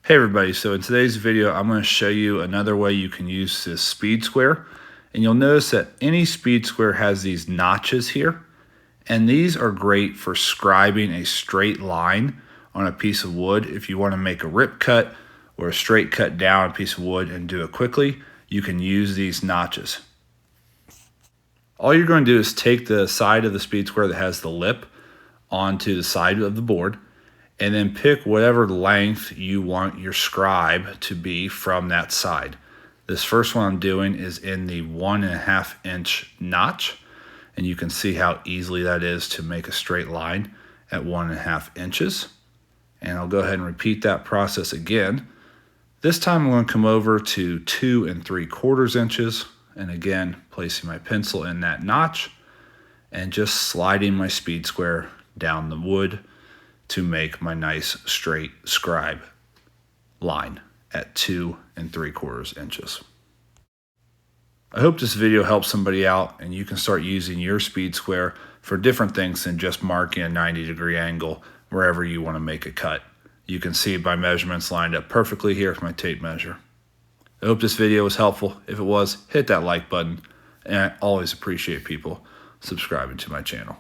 Hey everybody, so in today's video I'm going to show you another way you can use this speed square, and you'll notice that any speed square has these notches here, and these are great for scribing a straight line on a piece of wood. If you want to make a rip cut or a straight cut down a piece of wood and do it quickly, you can use these notches. All you're going to do is take the side of the speed square that has the lip onto the side of the board, and then pick whatever length you want your scribe to be from that side. This first one I'm doing is in the 1.5 inch notch, and you can see how easily that is to make a straight line at 1.5 inches. And I'll go ahead and repeat that process again. This time I'm going to come over to 2 3/4 inches, and again placing my pencil in that notch and just sliding my speed square down the wood to make my nice straight scribe line at 2 3/4 inches. I hope this video helps somebody out and you can start using your speed square for different things than just marking a 90-degree angle wherever you want to make a cut. You can see my measurements lined up perfectly here with my tape measure. I hope this video was helpful. If it was, hit that like button, and I always appreciate people subscribing to my channel.